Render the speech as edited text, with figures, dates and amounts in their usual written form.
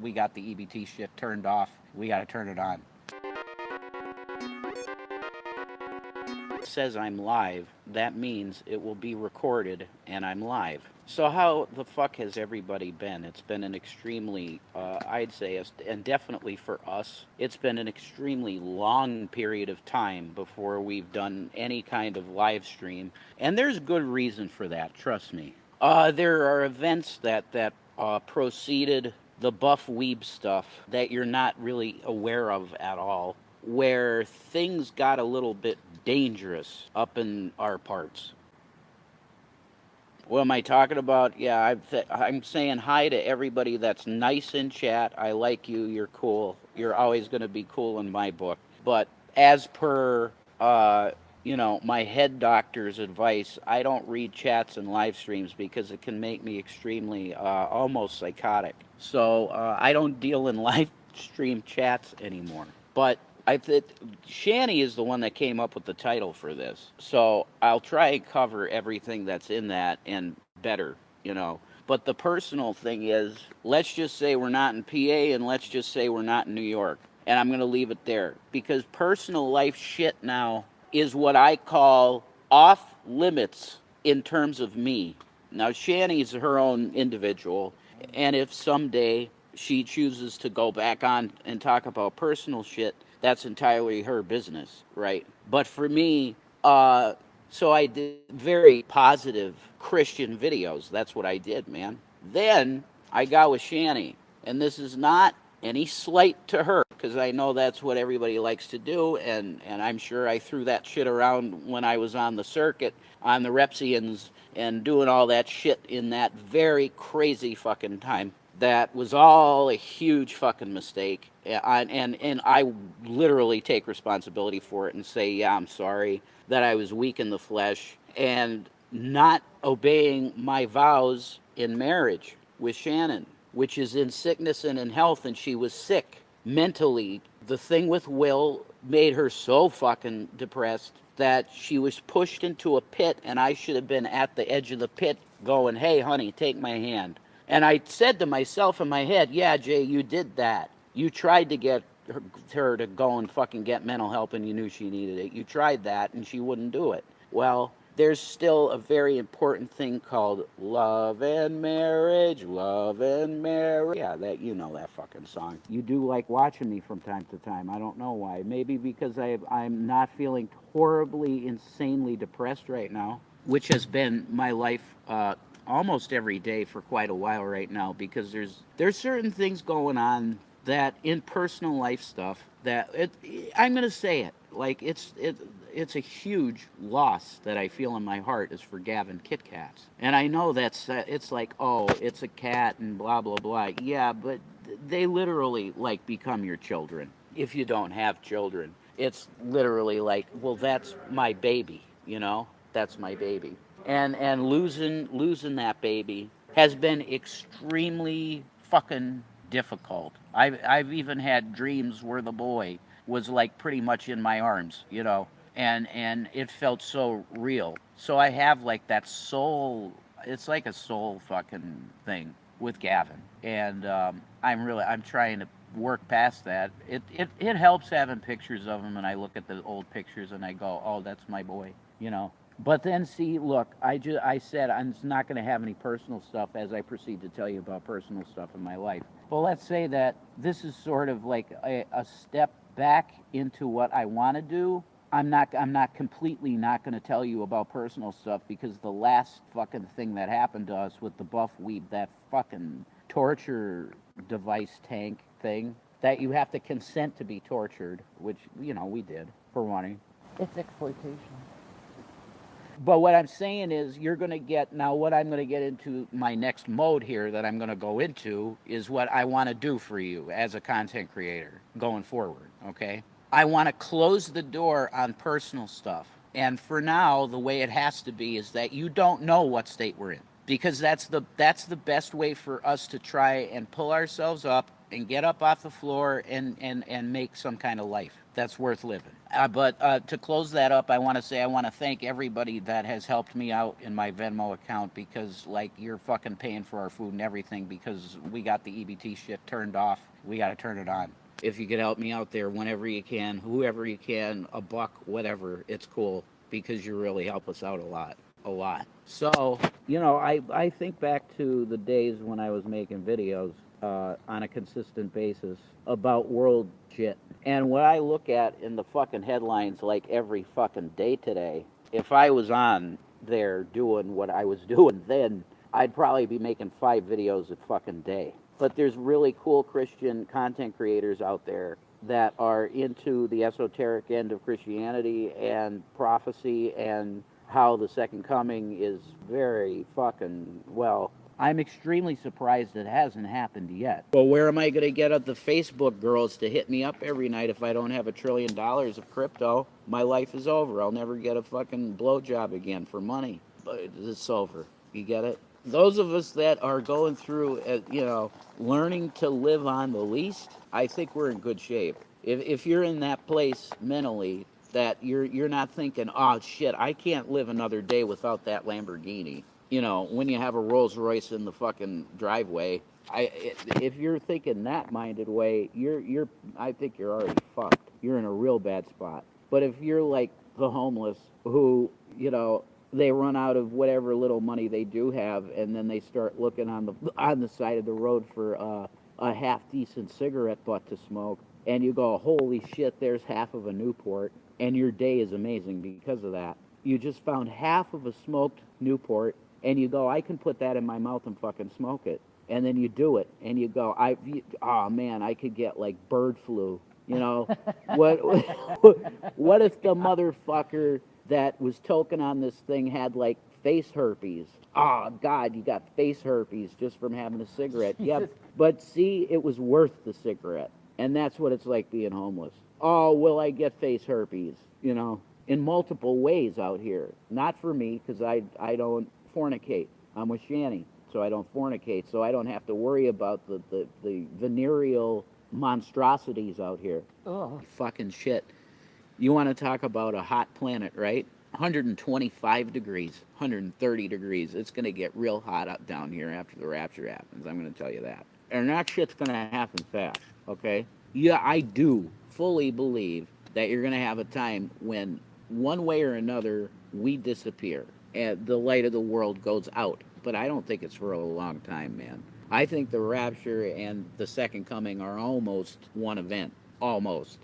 we got the EBT shit turned off. We got to turn it on. It says I'm live. That means it will be recorded and I'm live. So how the fuck has everybody been? It's been an extremely, I'd say, and definitely for us, it's been an extremely long period of time before we've done any kind of live stream. And there's good reason for that, trust me. There are events that preceded the buff weeb stuff that you're not really aware of at all, where things got a little bit dangerous up in our parts. What am I talking about? Yeah, I'm saying hi to everybody that's nice in chat. I like you. You're cool. You're always going to be cool in my book. But as per, my head doctor's advice, I don't read chats and live streams because it can make me extremely, almost psychotic. So I don't deal in live stream chats anymore. But I think Shani is the one that came up with the title for this. So I'll try and cover everything that's in that and better, But the personal thing is, let's just say we're not in PA and let's just say we're not in New York. And I'm going to leave it there. Because personal life shit now is what I call off limits in terms of me. Now, Shani's her own individual. And if someday she chooses to go back on and talk about personal shit, that's entirely her business, right? But for me, so I did very positive Christian videos. That's what I did, man. Then I got with Shani, and this is not any slight to her, because I know that's what everybody likes to do, and I'm sure I threw that shit around when I was on the circuit, on the Repsians, and doing all that shit in that very crazy fucking time. That was all a huge fucking mistake, and I literally take responsibility for it and say, yeah, I'm sorry that I was weak in the flesh and not obeying my vows in marriage with Shannon, which is in sickness and in health, and she was sick mentally. The thing with Will made her so fucking depressed that she was pushed into a pit, and I should have been at the edge of the pit going, hey, honey, take my hand. And I said to myself in my head, yeah, Jay, you did that. You tried to get her to go and fucking get mental help, and you knew she needed it. You tried that, and she wouldn't do it. Well, there's still a very important thing called love and marriage, love and marriage. Yeah, that fucking song. You do like watching me from time to time. I don't know why. Maybe because I'm not feeling horribly, insanely depressed right now, which has been my life almost every day for quite a while right now, because there's certain things going on that in personal life stuff that I'm going to say it, like it's a huge loss that I feel in my heart is for Gavin Kit Kats. And I know it's like, oh, it's a cat and blah blah blah. Yeah, but they literally like become your children if you don't have children. It's literally like, well, that's my baby, that's my baby. And losing that baby has been extremely fucking difficult. I've even had dreams where the boy was like pretty much in my arms, and it felt so real. So I have like that soul. It's like a soul fucking thing with Gavin, and I'm trying to work past that. It helps having pictures of him, and I look at the old pictures and I go, oh, that's my boy, But then, see, look, I said I'm not going to have any personal stuff as I proceed to tell you about personal stuff in my life. Well, let's say that this is sort of like a step back into what I want to do. I'm not completely not going to tell you about personal stuff, because the last fucking thing that happened to us with the buff weeb, that fucking torture device tank thing, that you have to consent to be tortured, which, we did, for one. It's exploitation. But what I'm saying is, you're going to get, now what I'm going to get into, my next mode here that I'm going to go into, is what I want to do for you as a content creator going forward, okay? I want to close the door on personal stuff. And for now, the way it has to be is that you don't know what state we're in. Because that's the best way for us to try and pull ourselves up and get up off the floor and make some kind of life that's worth living. But to close that up, I want to say I want to thank everybody that has helped me out in my Venmo account because, like, you're fucking paying for our food and everything because we got the EBT shit turned off. We got to turn it on. If you could help me out there whenever you can, whoever you can, a buck, whatever, it's cool because you really help us out a lot. A lot. So, I think back to the days when I was making videos on a consistent basis about world shit. And what I look at in the fucking headlines like every fucking day today, if I was on there doing what I was doing then, I'd probably be making 5 videos a fucking day. But there's really cool Christian content creators out there that are into the esoteric end of Christianity and prophecy and how the second coming is very fucking, well, I'm extremely surprised it hasn't happened yet. Well, where am I going to get the Facebook girls to hit me up every night if I don't have $1 trillion of crypto? My life is over. I'll never get a fucking blowjob again for money. But it's over. You get it? Those of us that are going through, learning to live on the least, I think we're in good shape. If you're in that place mentally that you're not thinking, oh shit, I can't live another day without that Lamborghini. When you have a Rolls Royce in the fucking driveway, if you're thinking that minded way, I think you're already fucked. You're in a real bad spot. But if you're like the homeless who, they run out of whatever little money they do have, and then they start looking on the side of the road for a half decent cigarette butt to smoke, and you go, holy shit, there's half of a Newport, and your day is amazing because of that. You just found half of a smoked Newport, and you go, I can put that in my mouth and fucking smoke it. And then you do it, and you go, oh man, I could get like bird flu. What what if the motherfucker that was token on this thing had like face herpes? Oh God, you got face herpes just from having a cigarette. Yeah, but see, it was worth the cigarette, and that's what it's like being homeless. Oh, will I get face herpes? In multiple ways out here. Not for me, because I don't fornicate. I'm with Shanny, so I don't fornicate, so I don't have to worry about the venereal monstrosities out here. Oh, Fucking shit. You want to talk about a hot planet, right? 125 degrees, 130 degrees. It's going to get real hot up down here after the rapture happens. I'm going to tell you that. And that shit's going to happen fast, okay? Yeah, I do fully believe that you're going to have a time when, one way or another, we disappear and the light of the world goes out. But I don't think it's for a long time, man. I think the rapture and the second coming are almost one event. Almost.